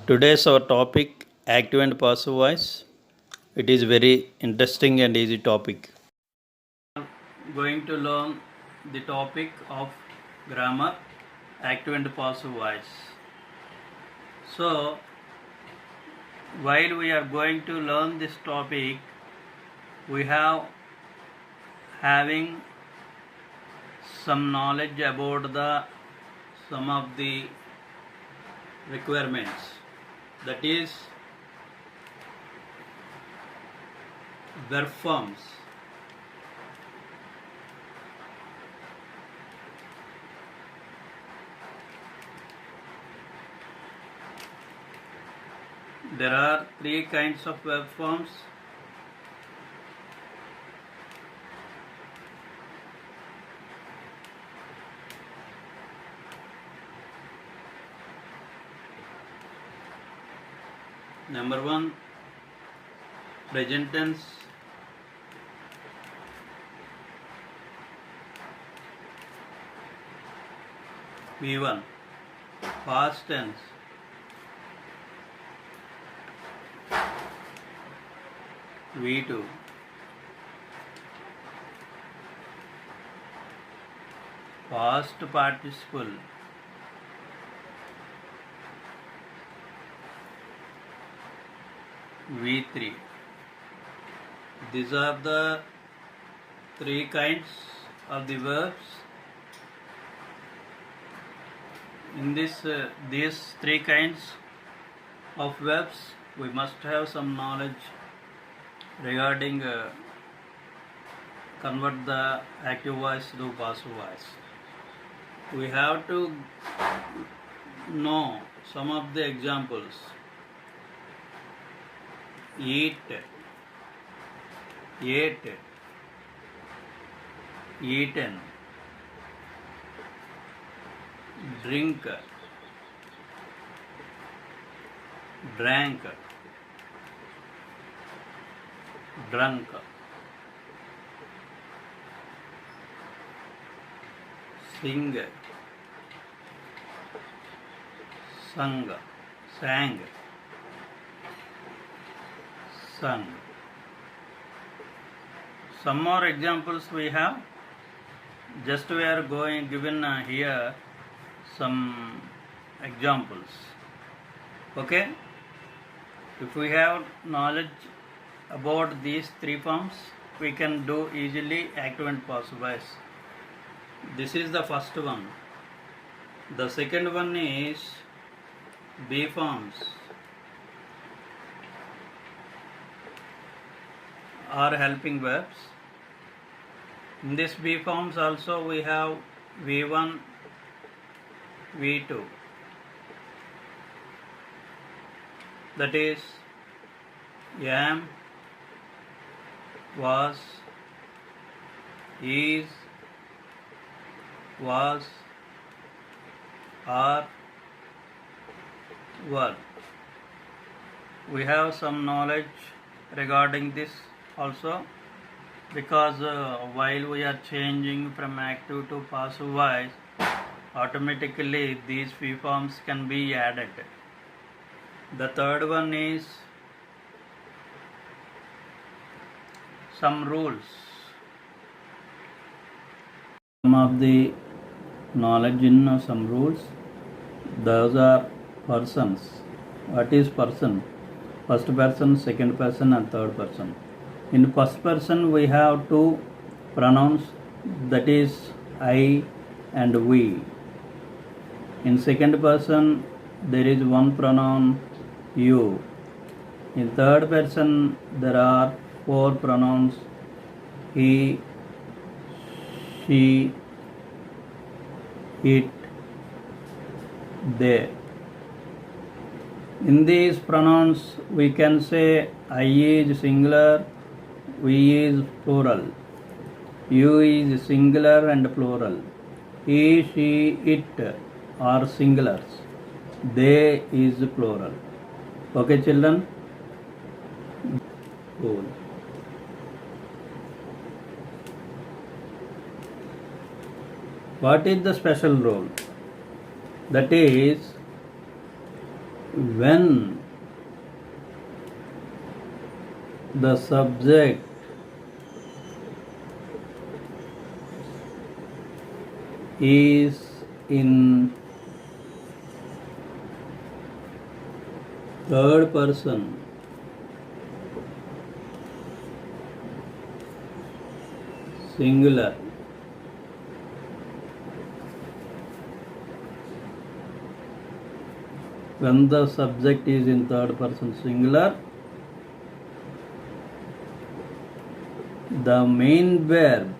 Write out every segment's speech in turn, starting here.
Today's our topic active and passive voice. It is very interesting and easy topic. Going to learn the topic of grammar, active and passive voice. So while we are going to learn this topic, we have having some knowledge about the some of the requirements, that is verb forms. There are three kinds of verb forms. Number one, present tense. V1, past tense. V2, past participle. V3. These are the three kinds of the verbs. In these three kinds of verbs, we must have some knowledge regarding convert the active voice to passive voice. We have to know some of the examples. Eat, ate, eaten, drink, drank, drunk, sing, sung, sang, sung. Some more examples we have. Just we are going given here some examples. Okay? If we have knowledge about these three forms, we can do easily active and passive voice. This is the first one. The second one is B forms or helping verbs. In this B forms also we have V1, V2. That is am, was, is, was, are, were. We have some knowledge regarding this also, because while we are changing from active to passive voice, automatically these V forms can be added. The third one is some rules. Some of the knowledge in some rules. Those are persons. What is person? First person, second person and third person. In first person we have two pronouns, that is I and we. In second person there is one pronoun you. In third person there are four pronouns he, she, it, they. In these pronouns we can say I is singular, we is plural, you is singular and plural, he, she, it are singulars, they is plural. Okay children? Cool. What is the special rule? That is when the subject is in third person, singular, when the subject is in third person singular, the main verb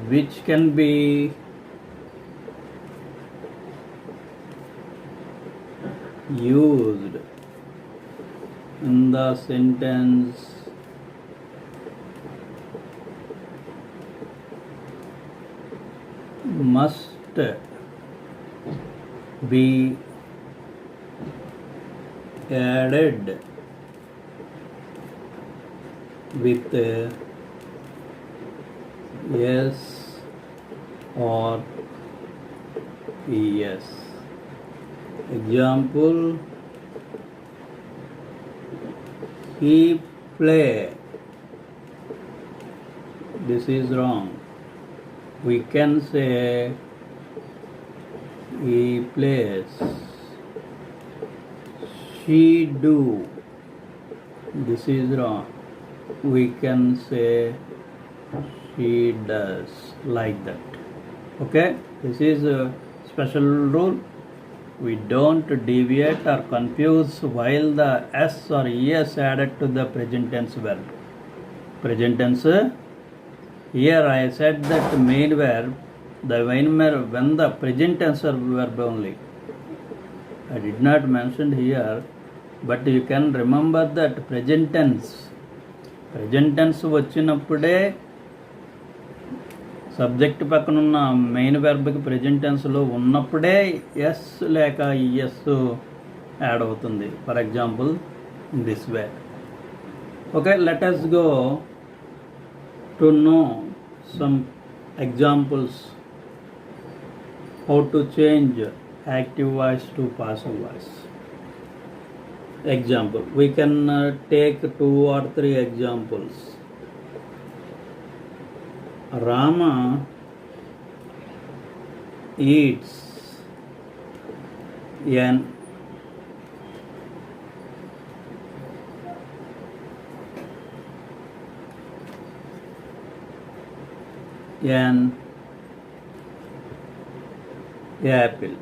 which can be used in the sentence must be added with yes or yes. Example, he play. This is wrong. We can say he plays. She do. This is wrong. We can say she does, like that. Okay, this is a special rule. We don't deviate or confuse while the s or es added to the present tense verb. Present tense, here I said that main verb, the main verb when the present tense verb only. I did not mention here, but you can remember that present tense వచ్చినప్పుడే subject పక్కన ఉన్న main వెర్బ్కి present టెన్స్లో ఉన్నప్పుడే yes లేక ES add అవుతుంది. For example this way. Okay, let us go to know some examples how to change active voice to passive voice. Example, we can take 2 or 3 examples. Rama eats an apple.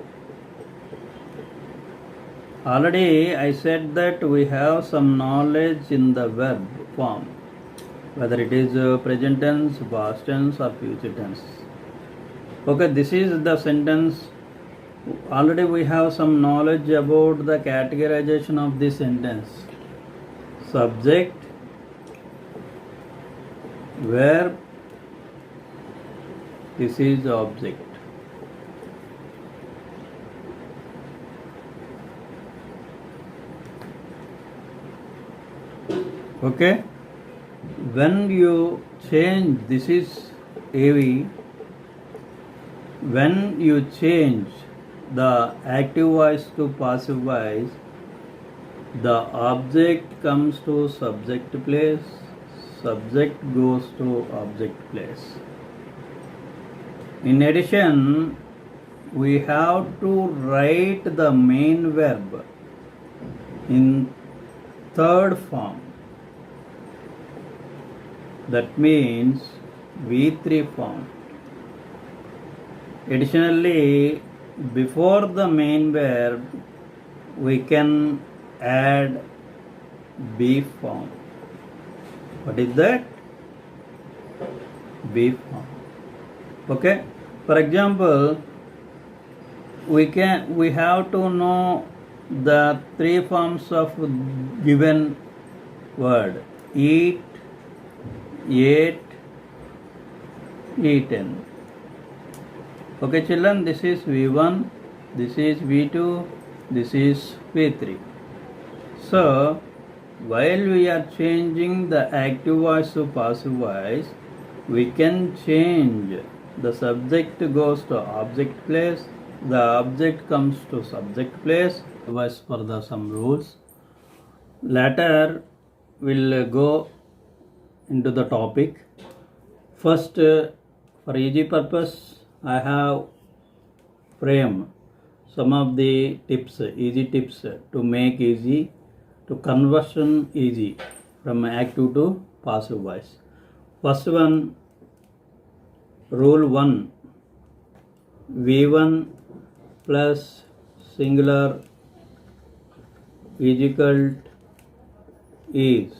Already I said that we have some knowledge in the verb form, whether it is present tense, past tense or future tense. Okay, this is the sentence. Already we have some knowledge about the categorization of this sentence. Subject, verb, this is object. Okay, when you change, this is AV, when you change the active voice to passive voice, the object comes to subject place, subject goes to object place. In addition, we have to write the main verb in third form. That means V3 form. Additionally, before the main verb, we can add B form. What is that? B form. Okay. For example, we have to know the 3 forms of given word: eat, ate, eaten. Okay children, this is V1, this is V2, this is V3. So while we are changing the active voice to passive voice, we can change The subject goes to object place, the object comes to subject place. Otherwise, for the some rules. Later, we'll go into the topic. First, for easy purpose, I have framed some of the tips, easy tips to make easy, to conversion easy from active to passive voice. First one, rule 1, V1 plus singular is equal is.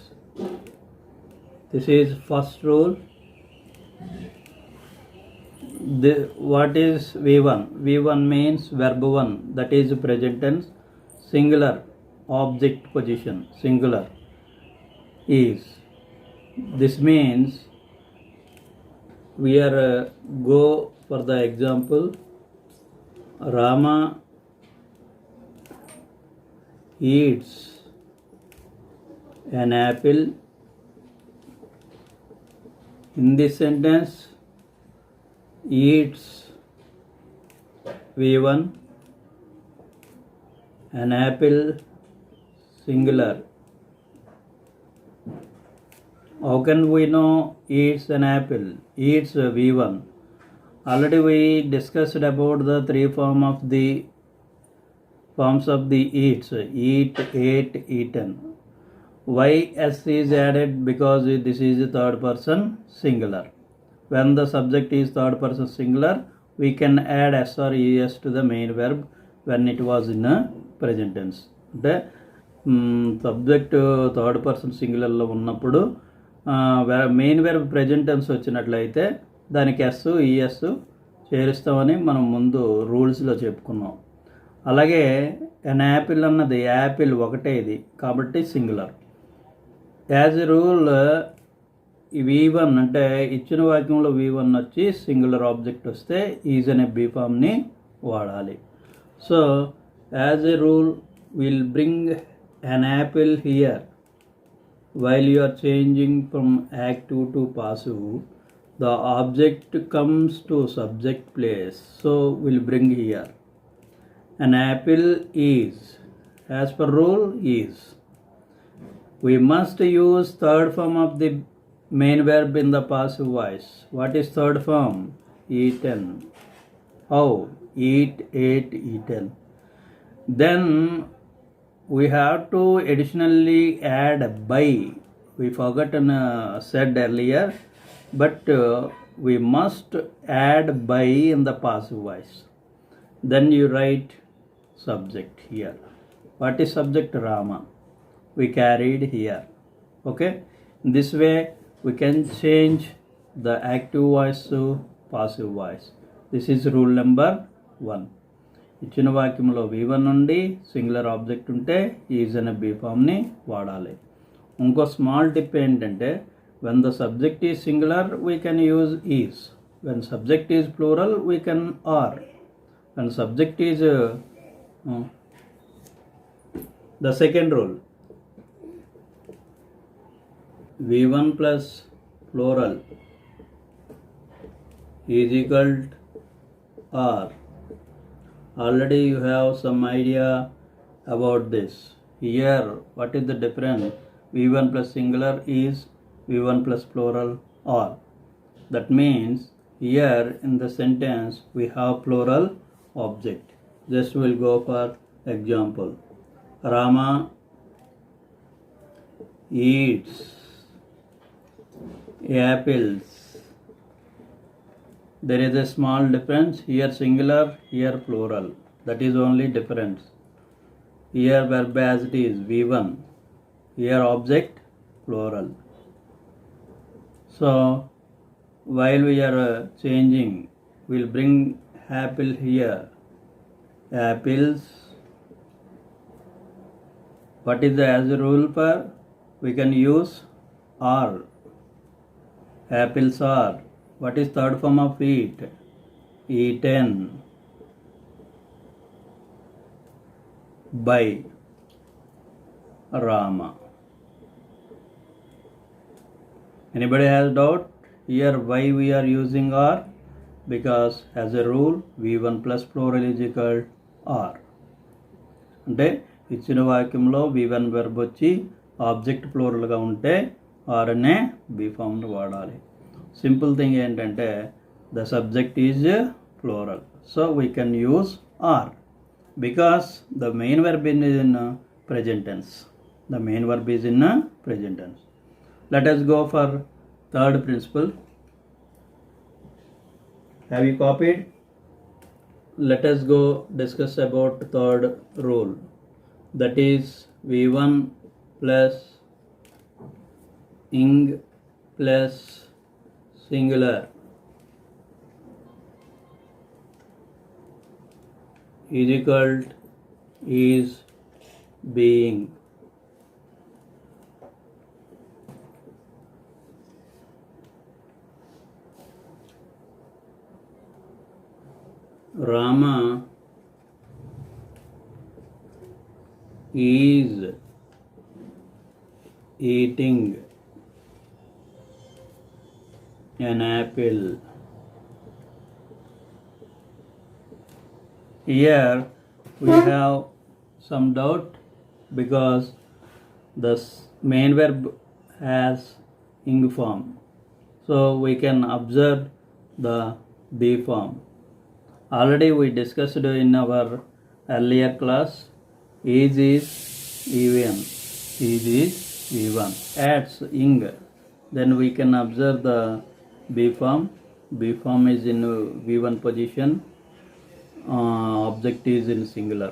This is first rule. What is V1? V1 means verb 1, that is present tense, singular, object position, singular, is. This means we are go for the example. Rama eats an apple. In this sentence, eats V1, an apple singular. How can we know eats an apple? Eats V1. Already we discussed about the three forms of the eats: eat, ate, eaten. Why s is added? Because this is third person singular. When the subject is third person singular, we can add s or es to the main verb when it was in a present tense. అంటే subject third person సింగులర్లో ఉన్నప్పుడు main verb present tense వచ్చినట్లయితే దానికి yes ES చేరుస్తామని మనం ముందు రూల్స్లో చెప్పుకున్నాం. అలాగే an apple అన్నది Apple ఒకటే ఇది కాబట్టి singular. As a rule V1 అంటే ఇచ్చిన వాక్యంలో V1 వచ్చి సింగులర్ ఆబ్జెక్ట్ వస్తే ఈజ్ అనే బీ ఫామ్ని వాడాలి. So as a rule will bring an apple here. While you are changing from active to passive, the object comes to subject place, so we'll bring here. An apple is, as per rule, is. We must use third form of the main verb in the passive voice. What is third form? Eaten. How? Eat, ate, eaten. Then we have to additionally add by. We forgot said earlier, but we must add by in the passive voice. Then you write subject here. What is subject? Rama. We carried here. Okay. In this way we can change the active voice to passive voice. This is rule number 1. ఇచ్చిన వాక్యంలో V1 నుండి singular object ఉంటే is అనే be ఫామ్ని వాడాలి. ఇంకో small tip ఏంటంటే when the subject is singular we can use is. When subject is plural we can are. When subject is the second rule V1 plus plural is equal or. Already you have some idea about this. Here, what is the difference? V1 plus singular is V1 plus plural or. That means here in the sentence we have plural object. Just we'll go for example. Rama eats apples. There is a small difference. Here singular, here plural. That is only difference. Here verb as it is V1. Here object plural. So while we are changing, we'll bring apple here. Apples. What is the as a rule for? We can use are. Apples are. What is third form of eat? Eaten. By Rama. Anybody has doubt? Here why we are using are? because as a rule v1 plus plural is equal r. అంటే ఇచ్చిన వాక్యంలో v1 verb వచ్చి object ప్లూరల్గా ఉంటే are అనే be ఫామ్ను వాడాలి. Simple thing ఏంటంటే the subject is plural, so we can use are because the main verb is in present tense. The main verb is in present tense. Let us go for third principle. Have you copied? Let us go discuss about third rule. That is v1 plus ing plus singular is equal is being. Rama is eating an apple. Here we have some doubt because the main verb has ing form, so we can observe the be form. Already we discussed in our earlier class, is even, is v1 adds ing, then we can observe the be form. Be form is in v1 position, object is in singular.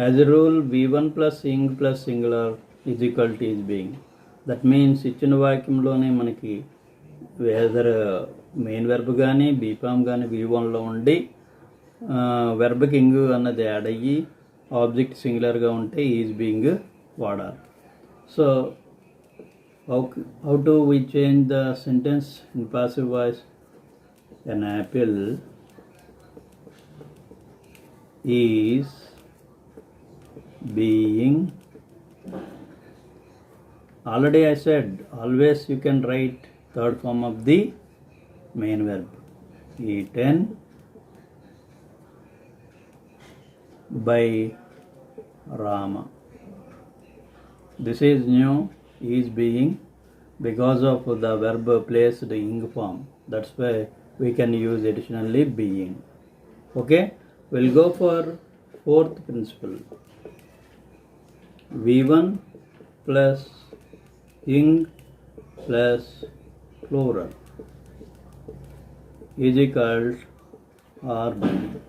As a rule v1 plus ing plus singular is equal to is being. That means ఇచ్చిన వాక్యంలోనే మనకి weather main verb కానీ be form కానీ v1లో ఉండి వెర్బ్కి ఇంగ్ అన్నది add అయ్యి object సింగులర్గా ఉంటే is being వాడాలి. So how to we change the sentence in passive voice? An apple is being. Already I said always you can write third form of the main verb, eaten by Rama. This is new, is being, because of the verb placed ing form. That's why we can use additionally being. Okay, we'll go for fourth principle. v1 plus ing plus plural is equal or being.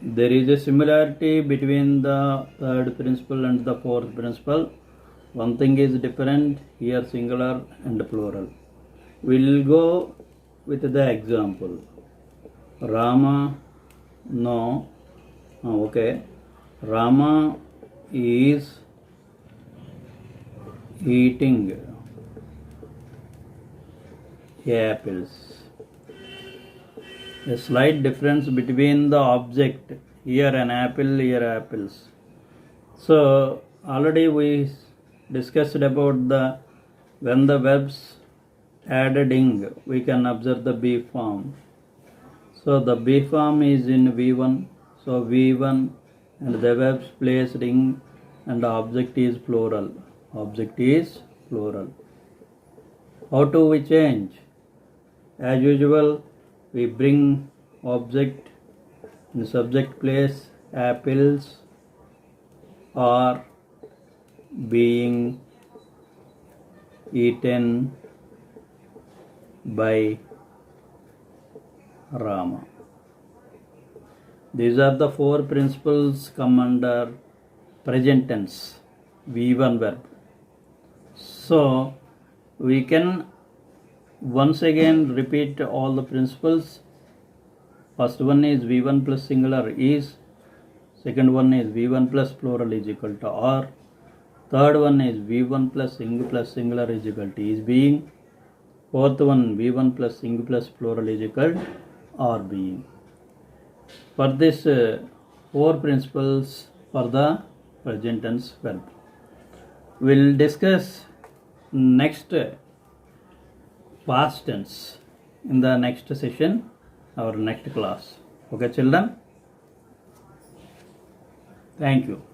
There is a similarity between the third principle and the fourth principle. One thing is different here, singular and plural. We'll go with the example. Rama, no, okay. Rama is eating apples. A slight difference between the object, here an apple, here apples. So already we discussed about the when the verbs added ing, we can observe the be form. So the be form is in v1, so v1 and the verbs placed ing and the object is plural. Object is plural. How do we change? As usual, we bring object in subject place, apples are being eaten by Rama. These are the four principles come under present tense, v1 verb. So we can once again repeat all the principles. First one is v1 plus singular is, second one is v1 plus plural is equal to are, third one is v1 plus ing plus singular is equal to is being, fourth one v1 plus ing plus plural is equal to are being. For this four principles for the present tense verb. We'll discuss next past tense in the next session, our next class. Okay, children? Thank you.